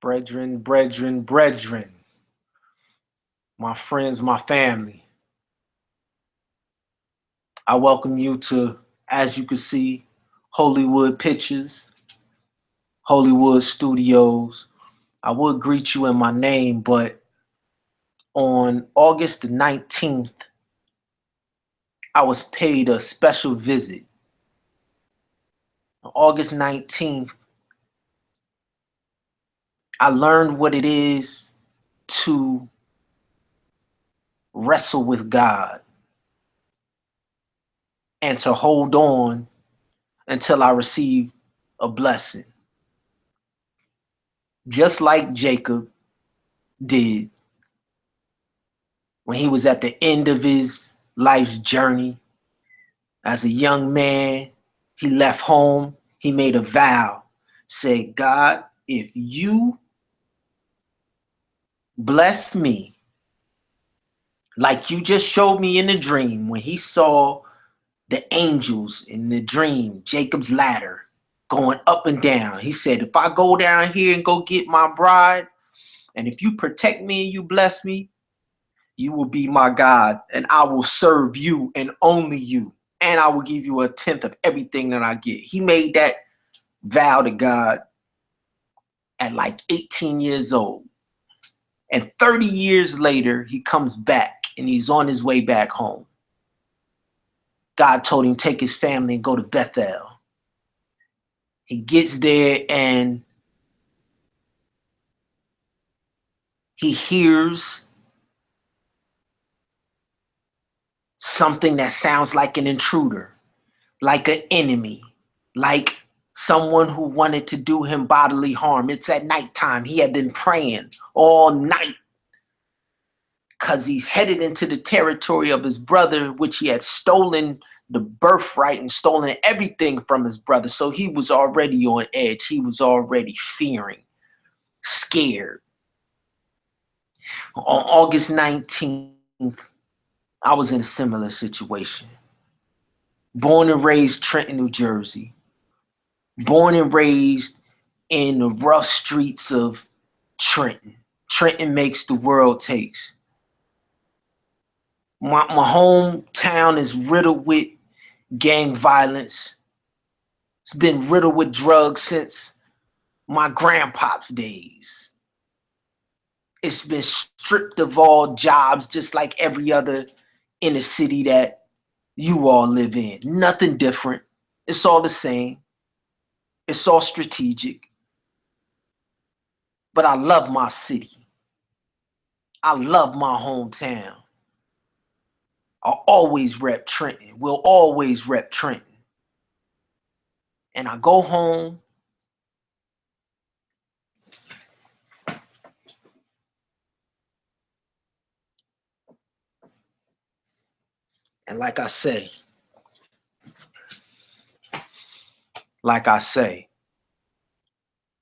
Brethren, my friends, my family, I welcome you to, as you can see, Hollywood Pictures, Hollywood Studios. I would greet you in my name, but on August the 19th, I was paid a special visit. On August 19th, I learned what it is to wrestle with God and to hold on until I receive a blessing. Just like Jacob did when he was at the end of his life's journey. As a young man, he left home, he made a vow, said, God, if you bless me, like you just showed me in the dream when he saw the angels in the dream, Jacob's ladder going up and down. He said, if I go down here and go get my bride, and if you protect me and you bless me, you will be my God, and I will serve you and only you. And I will give you 1/10 of everything that I get. He made that vow to God at like 18 years old. And 30 years later, he comes back and he's on his way back home. God told him, take his family and go to Bethel. He gets there and he hears something that sounds like an intruder, like an enemy, like someone who wanted to do him bodily harm. It's at nighttime. He had been praying all night because he's headed into the territory of his brother, which he had stolen the birthright and stolen everything from his brother. So he was already on edge. He was already fearing, scared. On August 19th, I was in a similar situation. Born and raised Trenton, New Jersey. Born and raised in the rough streets of Trenton. Trenton makes the world takes. My hometown is riddled with gang violence. It's been riddled with drugs since my grandpop's days. It's been stripped of all jobs, just like every other inner city that you all live in. Nothing different. It's all the same. It's all strategic. But I love my city. I love my hometown. I'll always rep Trenton. We'll always rep Trenton. And I go home. And like I say,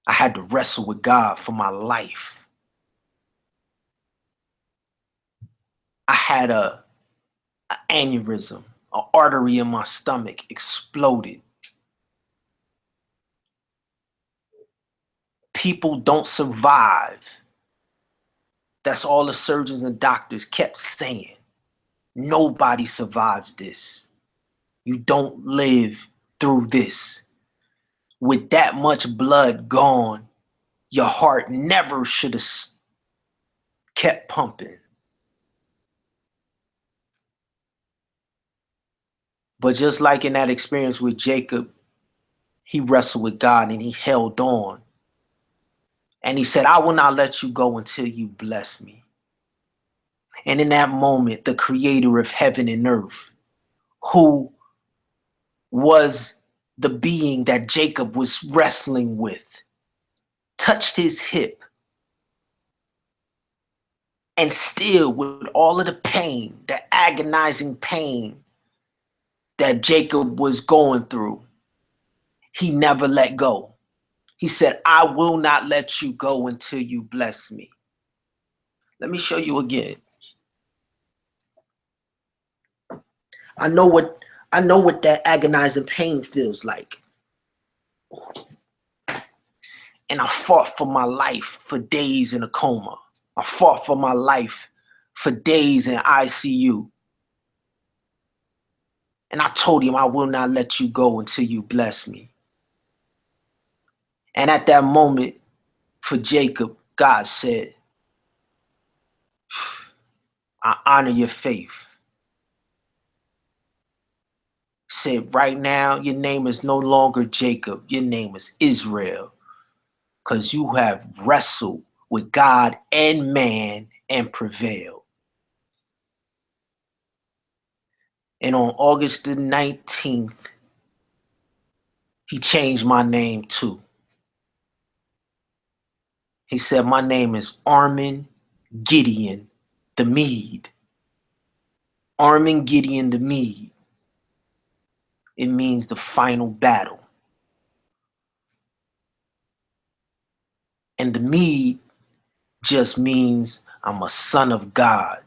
I had to wrestle with God for my life. I had an aneurysm, an artery in my stomach exploded. People don't survive. That's all the surgeons and doctors kept saying. Nobody survives this. You don't live through this. With that much blood gone, your heart never should have kept pumping. But just like in that experience with Jacob, he wrestled with God and he held on. And he said, I will not let you go until you bless me. And in that moment, the creator of heaven and earth, who was the being that Jacob was wrestling with, touched his hip. And still, with all of the pain, the agonizing pain that Jacob was going through, he never let go. He said, I will not let you go until you bless me. Let me show you again. I know what that agonizing pain feels like. And I fought for my life for days in a coma. I fought for my life for days in ICU. And I told him, I will not let you go until you bless me. And at that moment, for Jacob, God said, I honor your faith. Said, right now, your name is no longer Jacob. Your name is Israel, because you have wrestled with God and man and prevailed. And on August the 19th, he changed my name too. He said, my name is Armin Gideon the Mede. Armin Gideon the Mede. It means the final battle. And the Mede just means I'm a son of God.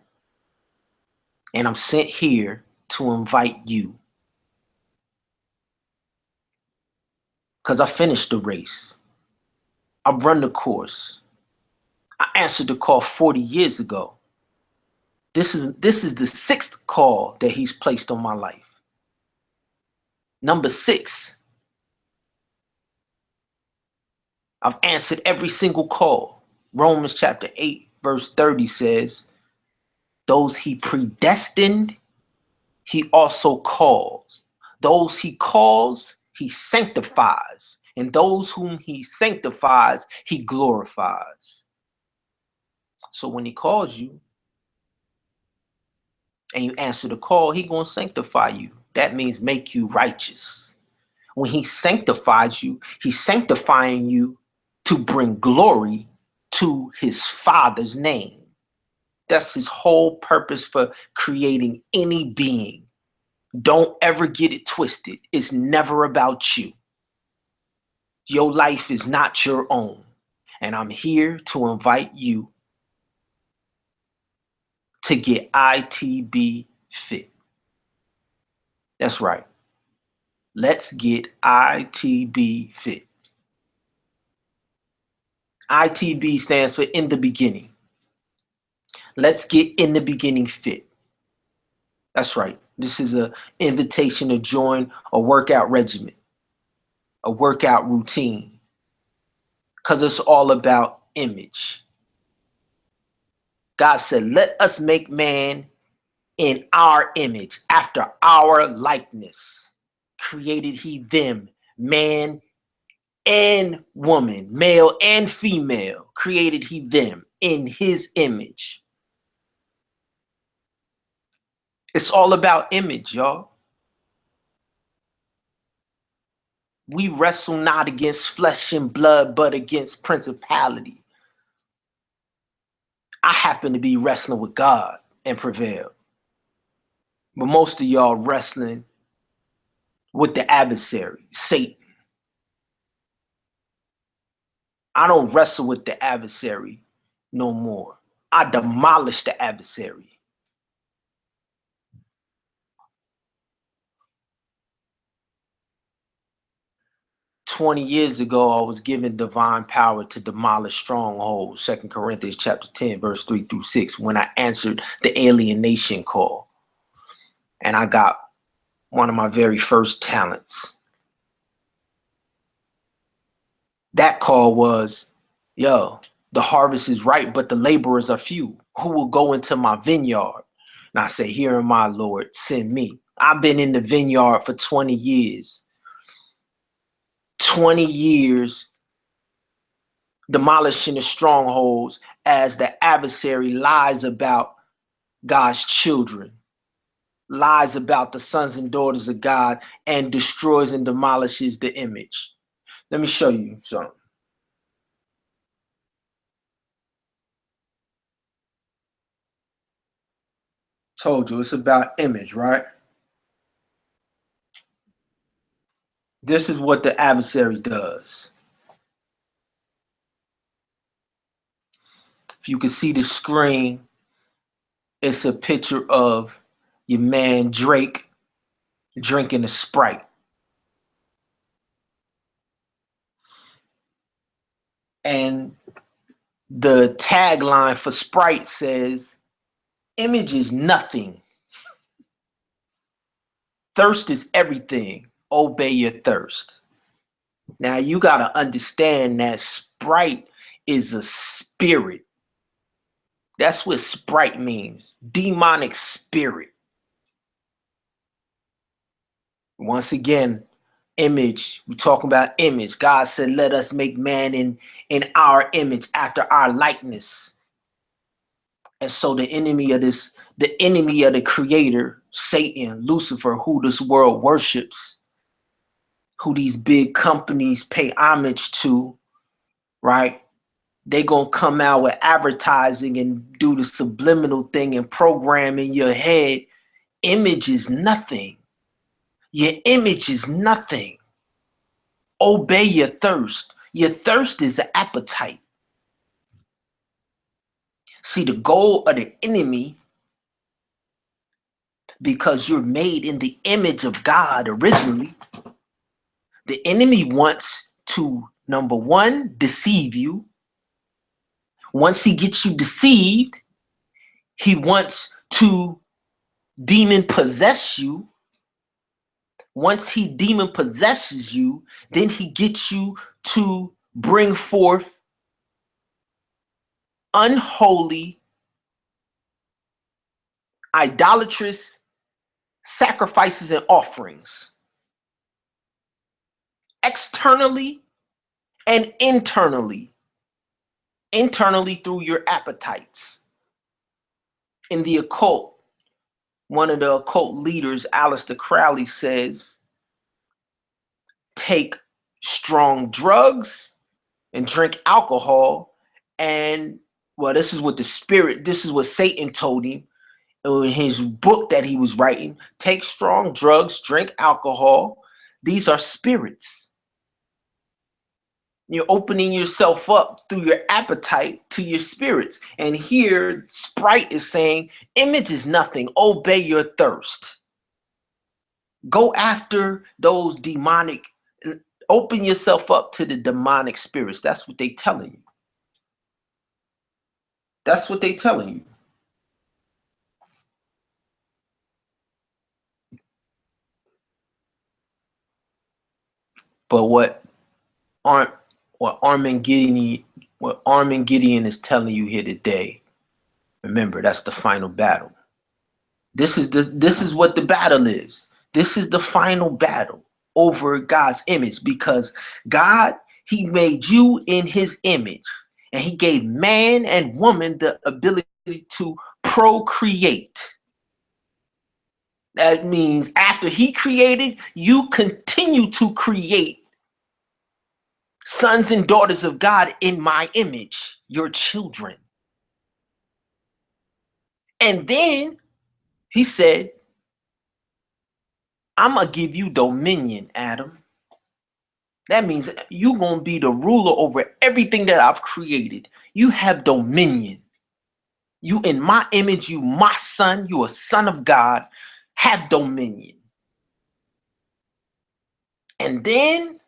And I'm sent here to invite you. Because I finished the race. I run the course. I answered the call 40 years ago. This is the 6th call that he's placed on my life. Number 6. I've answered every single call. Romans chapter 8, verse 30 says, those he predestined, he also calls. Those he calls, he sanctifies. And those whom he sanctifies, he glorifies. So when he calls you and you answer the call, he gonna sanctify you. That means make you righteous. When he sanctifies you, he's sanctifying you to bring glory to his Father's name. That's his whole purpose for creating any being. Don't ever get it twisted. It's never about you. Your life is not your own. And I'm here to invite you to get I.T.B fit. That's right. Let's get I.T.B fit. I.T.B stands for in the beginning. Let's get in the beginning fit. That's right. This is an invitation to join a workout regimen, a workout routine, because it's all about image. God said, let us make man in our image, after our likeness. Created he them, man and woman, male and female, created he them in his image. It's all about image, y'all. We wrestle not against flesh and blood, but against principality. I happen to be wrestling with God and prevail. But most of y'all wrestling with the adversary, Satan. I don't wrestle with the adversary no more. I demolish the adversary. 20 years ago, I was given divine power to demolish strongholds. 2 Corinthians chapter 10, verse 3 through 6, when I answered the alienation call. And I got one of my very first talents. That call was, yo, the harvest is ripe, but the laborers are few. Who will go into my vineyard? And I say, here am I, Lord, send me. I've been in the vineyard for 20 years. 20 years demolishing the strongholds as the adversary lies about God's children, lies about the sons and daughters of God, and destroys and demolishes the image. Let me show you something. Told you it's about image, right? This is what the adversary does. If you can see the screen, it's a picture of your man Drake drinking a Sprite. And the tagline for Sprite says, image is nothing. Thirst is everything. Obey your thirst. Now you got to understand that Sprite is a spirit. That's what Sprite means. Demonic spirit. Once again, image. We're talking about image. God said, let us make man in our image, after our likeness. And so the enemy of the creator, Satan, Lucifer, who this world worships, who these big companies pay homage to, right? They gonna come out with advertising and do the subliminal thing and program in your head. Image is nothing. Your image is nothing. Obey your thirst. Your thirst is an appetite. See, the goal of the enemy, because you're made in the image of God originally, the enemy wants to, number one, deceive you. Once he gets you deceived, he wants to demon possess you. Once he demon possesses you, then he gets you to bring forth unholy, idolatrous sacrifices and offerings, externally and internally. Internally through your appetites. In the occult, one of the occult leaders, Aleister Crowley, says, take strong drugs and drink alcohol. And, well, this is what Satan told him in his book that he was writing. Take strong drugs, drink alcohol. These are spirits. You're opening yourself up through your appetite to your spirits. And here, Sprite is saying, image is nothing. Obey your thirst. Go after those demonic, open yourself up to the demonic spirits. That's what they're telling you. That's what they're telling you. But what Armin Gideon is telling you here today, remember, that's the final battle. This is what the battle is. This is the final battle over God's image, because God, he made you in his image, and he gave man and woman the ability to procreate. That means after he created, you continue to create sons and daughters of God in my image, your children. And then he said, I'm going to give you dominion, Adam. That means you're going to be the ruler over everything that I've created. You have dominion. You in my image, you my son, you a son of God, have dominion. And then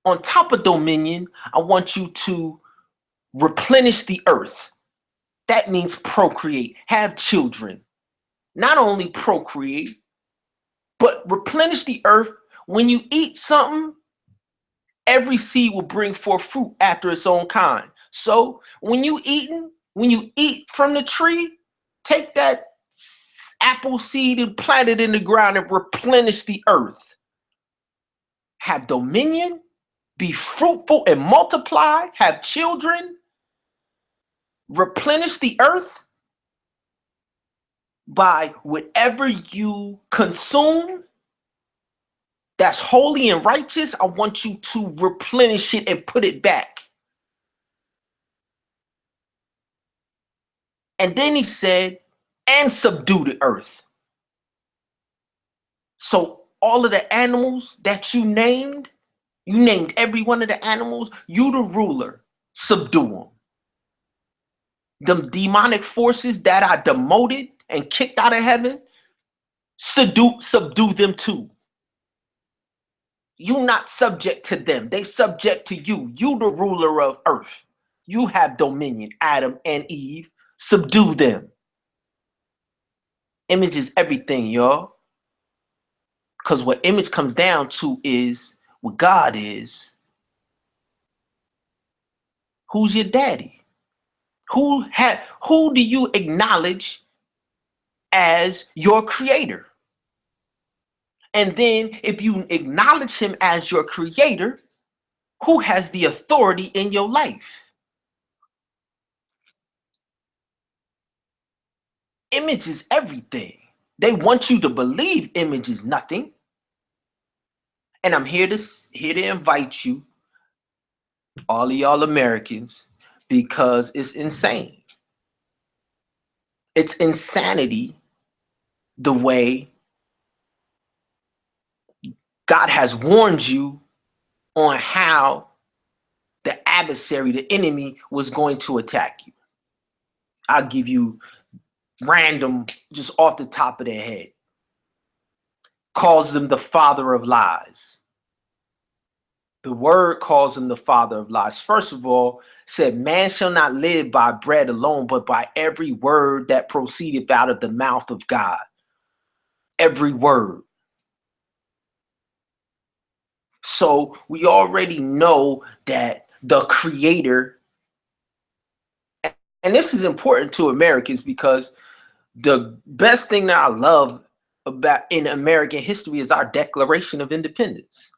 on top of dominion, I want you to replenish the earth. That means procreate, have children. Not only procreate, but replenish the earth. When you eat something, every seed will bring forth fruit after its own kind. So when you eat from the tree, take that apple seed and plant it in the ground and replenish the earth. Have dominion, be fruitful and multiply, have children, replenish the earth by whatever you consume that's holy and righteous. I want you to replenish it and put it back. And then he said, and subdue the earth. So all of the animals that you named every one of the animals, you the ruler, subdue them. Them demonic forces that are demoted and kicked out of heaven, subdue them too. You not subject to them, they subject to you. You the ruler of earth. You have dominion, Adam and Eve. Subdue them. Image is everything, y'all. Because what image comes down to is what God is. Who's your daddy? Who do you acknowledge as your creator? And then if you acknowledge him as your creator, who has the authority in your life? Image is everything. They want you to believe image is nothing. And I'm here to invite you, all of y'all Americans, because it's insane. It's insanity the way God has warned you on how the adversary, the enemy, was going to attack you. I'll give you random, just off the top of their head. Calls them the father of lies. The word calls him the father of lies. First of all, said, man shall not live by bread alone, but by every word that proceedeth out of the mouth of God. Every word. So we already know that the creator, and this is important to Americans because the best thing that I love about in American history is our Declaration of Independence.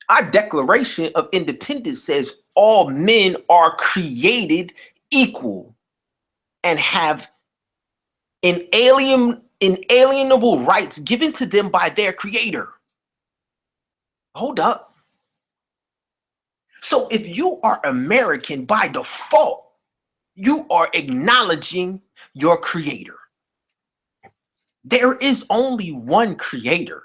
Our Declaration of Independence says all men are created equal and have inalienable rights given to them by their creator. Hold up. So if you are American by default, you are acknowledging your creator. There is only one creator.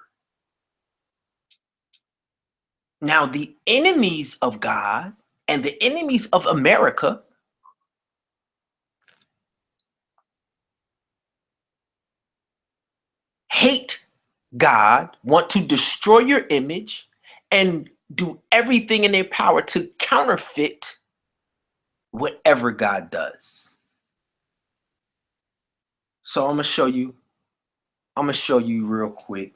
Now, the enemies of God and the enemies of America hate God, want to destroy your image, and do everything in their power to counterfeit whatever God does. So I'm gonna show you real quick.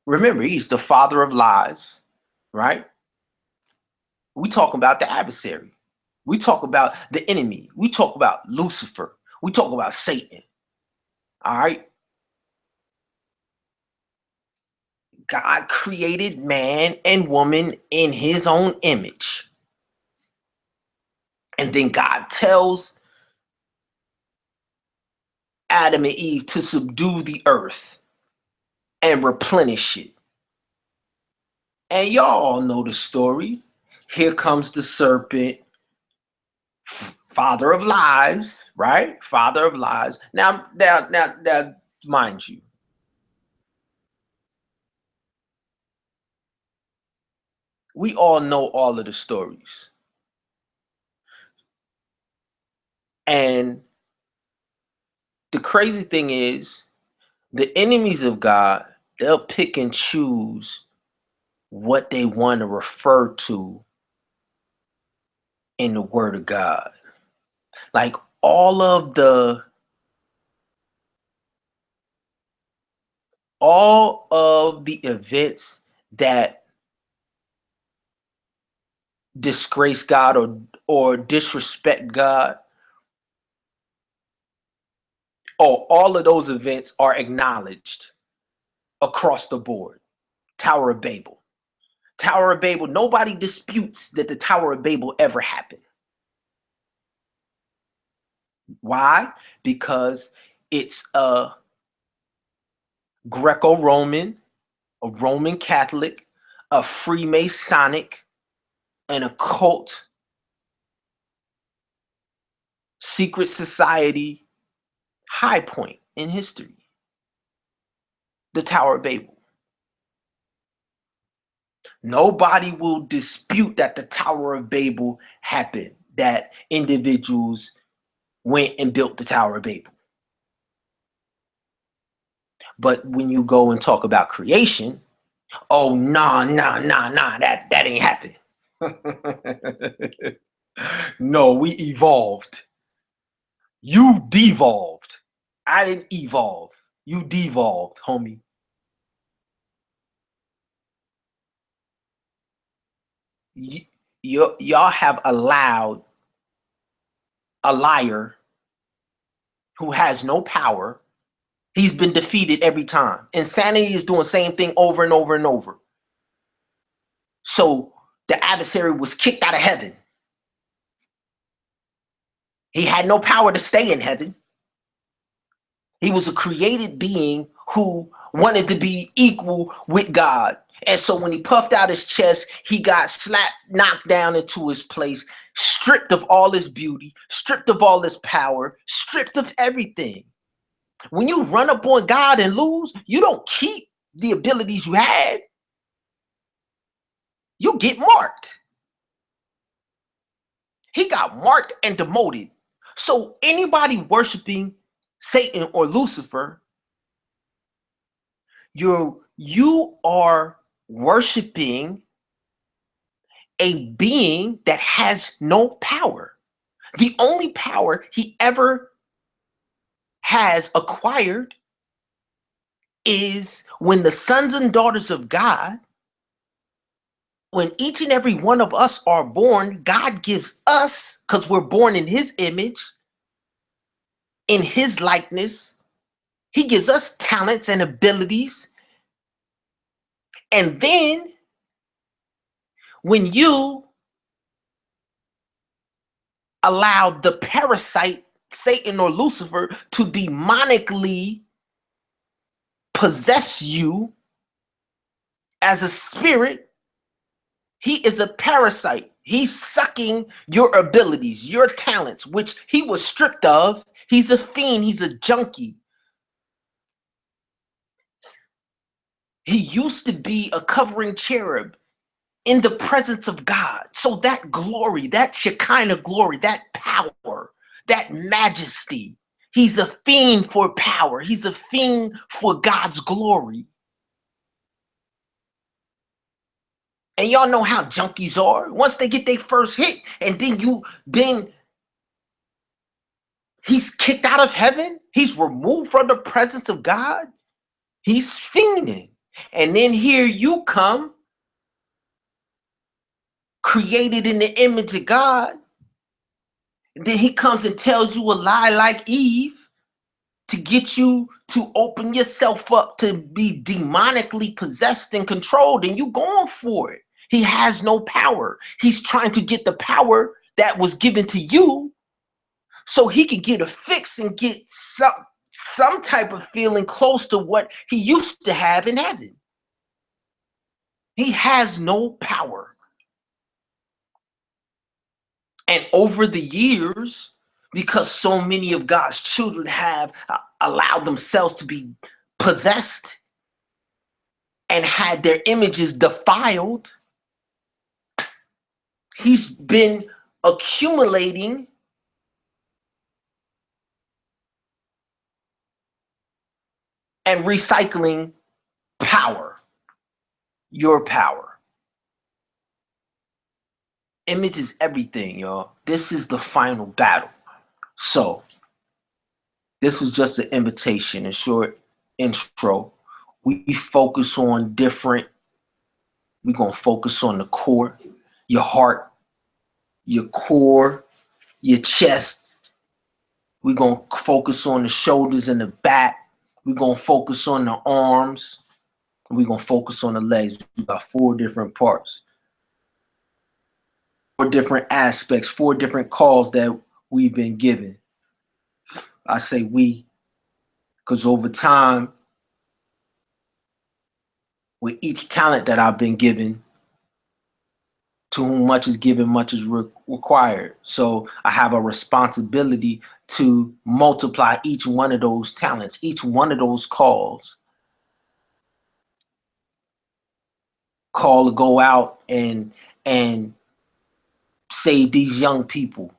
Remember, he's the father of lies, right? We talk about the adversary. We talk about the enemy. We talk about Lucifer. We talk about Satan. All right. God created man and woman in his own image. And then God tells Adam and Eve to subdue the earth and replenish it. And y'all all know the story. Here comes the serpent, father of lies, right? Father of lies. Now, mind you, we all know all of the stories. And the crazy thing is, the enemies of God, they'll pick and choose what they want to refer to in the word of God. Like all of the events that disgrace God or disrespect God, all of those events are acknowledged across the board. Tower of Babel. Tower of Babel, nobody disputes that the Tower of Babel ever happened. Why? Because it's a Greco-Roman, a Roman Catholic, a Freemasonic, an occult, secret society high point in history. The Tower of Babel. Nobody will dispute that the Tower of Babel happened, that individuals went and built the Tower of Babel. But when you go and talk about creation, oh, nah, that ain't happened. No, we evolved. You devolved. I didn't evolve. You devolved, homie. Y'all have allowed a liar who has no power. He's been defeated every time. Insanity is doing the same thing over and over and over. So the adversary was kicked out of heaven. He had no power to stay in heaven. He was a created being who wanted to be equal with God. And so when he puffed out his chest, he got slapped, knocked down into his place, stripped of all his beauty, stripped of all his power, stripped of everything. When you run up on God and lose, you don't keep the abilities you had. You get marked. He got marked and demoted. So anybody worshiping Satan or Lucifer, you are worshiping a being that has no power. The only power he ever has acquired is when the sons and daughters of God, when each and every one of us are born, God gives us, because we're born in his image, in his likeness, he gives us talents and abilities. And then when you allow the parasite, Satan or Lucifer, to demonically possess you as a spirit, he is a parasite. He's sucking your abilities, your talents, which he was stripped of. He's a fiend. He's a junkie. He used to be a covering cherub in the presence of God. So that glory, that Shekinah glory, that power, that majesty, he's a fiend for power. He's a fiend for God's glory. And y'all know how junkies are. Once they get their first hit, and then he's kicked out of heaven. He's removed from the presence of God. He's fiending. And then here you come, created in the image of God. And then he comes and tells you a lie like Eve to get you to open yourself up to be demonically possessed and controlled, and you going for it. He has no power. He's trying to get the power that was given to you so he can get a fix and get some type of feeling close to what he used to have in heaven. He has no power. And over the years, because so many of God's children have allowed themselves to be possessed and had their images defiled, he's been accumulating and recycling power, your power. Image is everything, y'all. This is the final battle. So this was just an invitation, a short intro. We focus on different, we're going to focus on the core, your heart, your core, your chest. We're going to focus on the shoulders and the back. We're going to focus on the arms. We're going to focus on the legs. We got 4 different parts, 4 different aspects, 4 different calls that we've been given. I say we, because over time, with each talent that I've been given, to whom much is given, much is required. So I have a responsibility to multiply each one of those talents, each one of those calls. Call to go out and save these young people.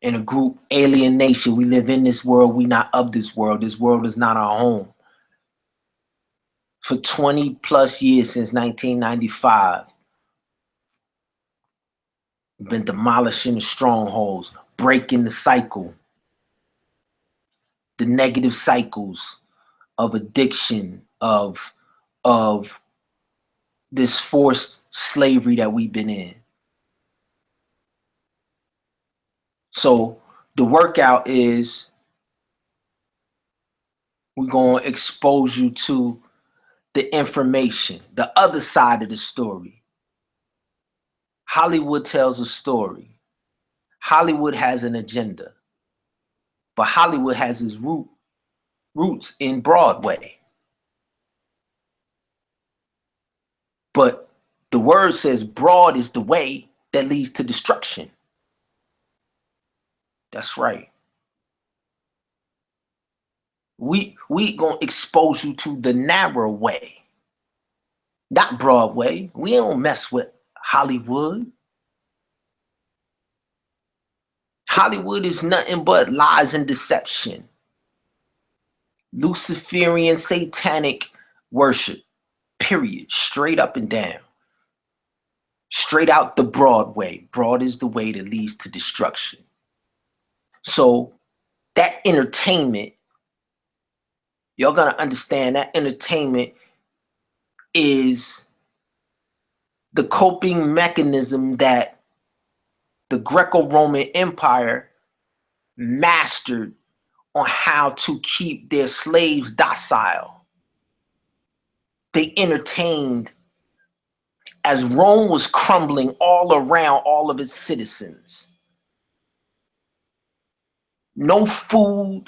In a group, alienation. We live in this world, we not of this world. This world is not our home. For 20 plus years, since 1995, We've been demolishing the strongholds, breaking the cycle, the negative cycles of addiction, of this forced slavery that we've been in. So the workout is we're going to expose you to the information, the other side of the story. Hollywood tells a story. Hollywood has an agenda, but Hollywood has its roots in Broadway. But the word says broad is the way that leads to destruction. That's right. We gonna expose you to the narrow way, not Broadway. We don't mess with Hollywood. Hollywood is nothing but lies and deception. Luciferian satanic worship, period. Straight up and down. Straight out the Broadway. Broad is the way that leads to destruction. So that entertainment, you're going to understand that entertainment is the coping mechanism that the Greco-Roman Empire mastered on how to keep their slaves docile. They entertained as Rome was crumbling all around all of its citizens. No food,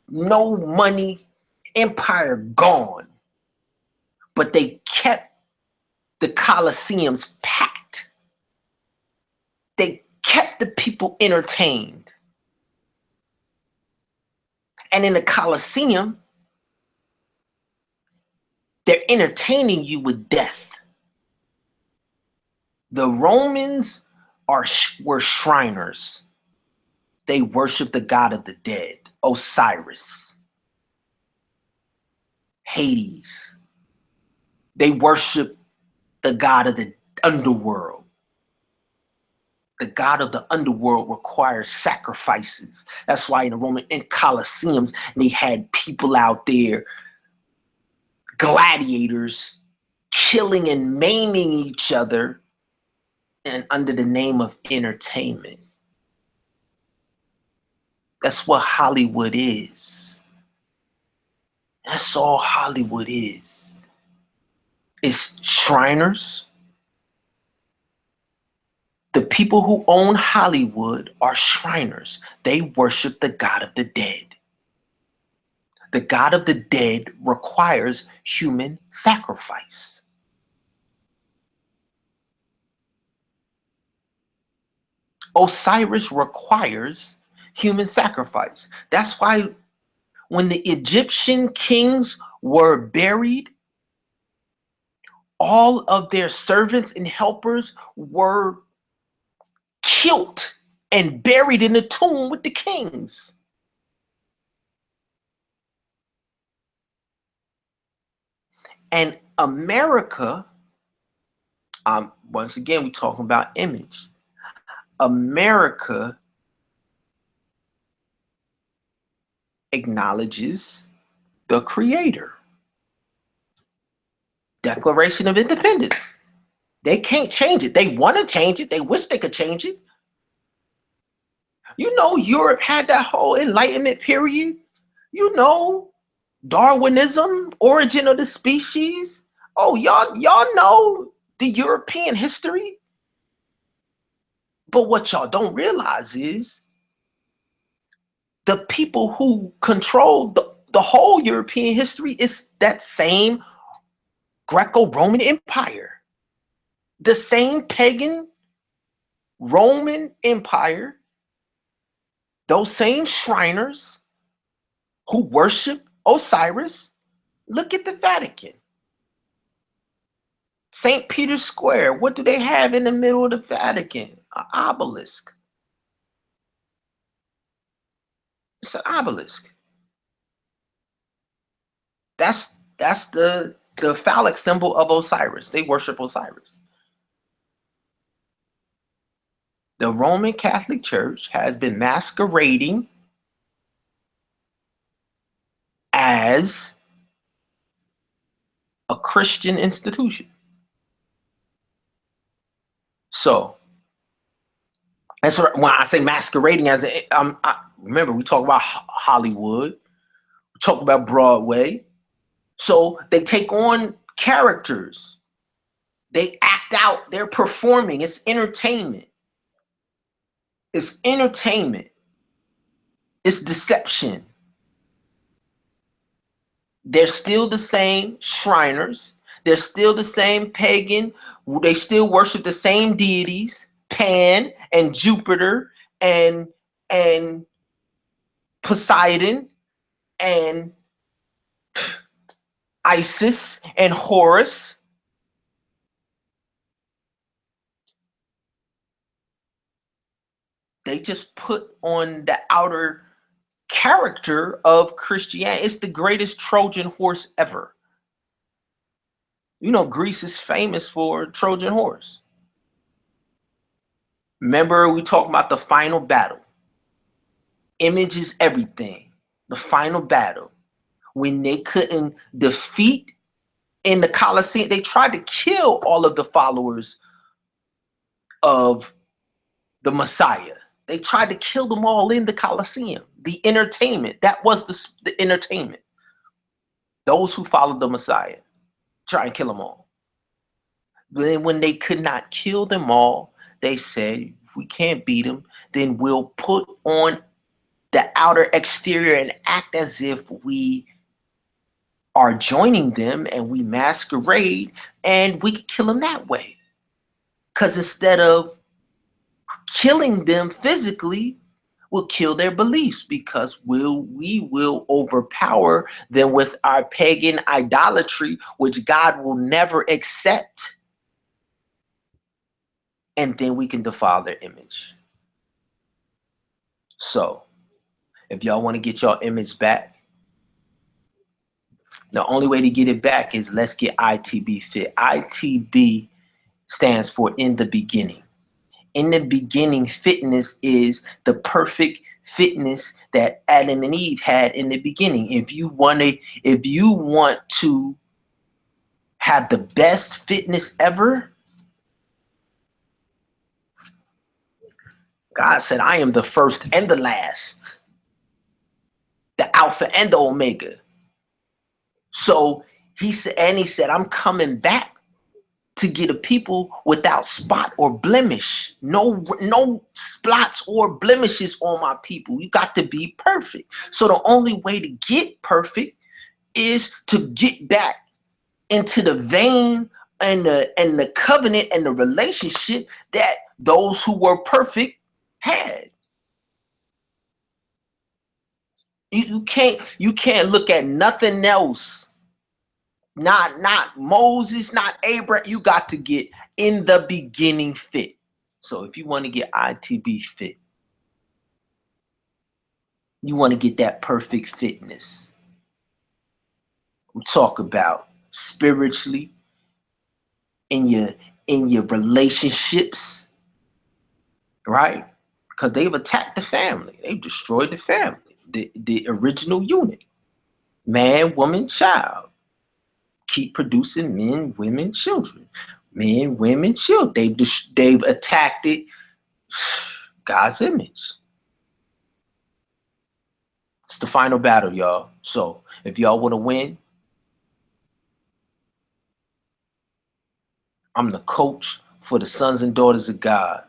no money, empire gone. But they kept the Colosseums packed. They kept the people entertained. And in the Colosseum, they're entertaining you with death. The Romans were Shriners. They worshiped the god of the dead, Osiris, Hades. They worshiped the god of the underworld. The god of the underworld requires sacrifices. That's why in the Roman Colosseums, they had people out there, gladiators, killing and maiming each other, and under the name of entertainment. That's what Hollywood is. That's all Hollywood is. It's Shriners. The people who own Hollywood are Shriners. They worship the god of the dead. The god of the dead requires human sacrifice. Osiris requires human sacrifice. That's why when the Egyptian kings were buried, all of their servants and helpers were killed and buried in the tomb with the kings. And America, once again, we're talking about image. America acknowledges the creator. Declaration of Independence. They can't change it. They want to change it. They wish they could change it. You know, Europe had that whole Enlightenment period. You know, Darwinism, origin of the species. Oh, y'all know the European history. But what y'all don't realize is the people who control the whole European history is that same Greco-Roman Empire. The same pagan Roman Empire, those same Shriners who worship Osiris. Look at the Vatican. St. Peter's Square, what do they have in the middle of the Vatican? An obelisk. It's an obelisk. That's the phallic symbol of Osiris. They worship Osiris. The Roman Catholic Church has been masquerading as a Christian institution. So that's what, when I say masquerading as remember we talk about Hollywood, we talk about Broadway. So they take on characters, they act out, they're performing. It's entertainment. It's entertainment. It's deception. They're still the same Shriners. They're still the same pagan. They still worship the same deities, Pan and Jupiter and and Poseidon and Isis and Horus. They just put on the outer character of Christianity. It's the greatest Trojan horse ever. You know, Greece is famous for Trojan horse. Remember, we talked about the final battle. Image is everything. The final battle. When they couldn't defeat in the Colosseum, they tried to kill all of the followers of the Messiah. They tried to kill them all in the Colosseum. The entertainment, that was the entertainment. Those who followed the Messiah, try and kill them all. Then when they could not kill them all, they said, if we can't beat them, then we'll put on the outer exterior and act as if we are joining them, and we masquerade, and we can kill them that way. Because instead of killing them physically, we'll kill their beliefs, because we will overpower them with our pagan idolatry, which God will never accept. And then we can defile their image. So if y'all want to get your image back, the only way to get it back is let's get I.T.B fit. I.T.B stands for in the beginning. In the beginning, fitness is the perfect fitness that Adam and Eve had in the beginning. If you want to have the best fitness ever, God said, I am the first and the last, the Alpha and the Omega. So he said, I'm coming back to get a people without spot or blemish. No spots or blemishes on my people. You got to be perfect. So the only way to get perfect is to get back into the vein and the covenant and the relationship that those who were perfect had. You can't look at nothing else. Not Moses, not Abraham. You got to get in the beginning fit. So if you want to get I.T.B fit, you want to get that perfect fitness. We talk about spiritually, in your relationships, right? Because they've attacked the family. They've destroyed the family, the original unit. Man, woman, child. Keep producing men, women, children. Men, women, children. They've attacked it. God's image. It's the final battle, y'all. So if y'all want to win, I'm the coach for the sons and daughters of God.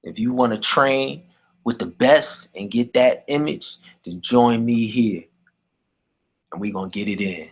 If you want to train with the best and get that image, then join me here. And we're going to get it in.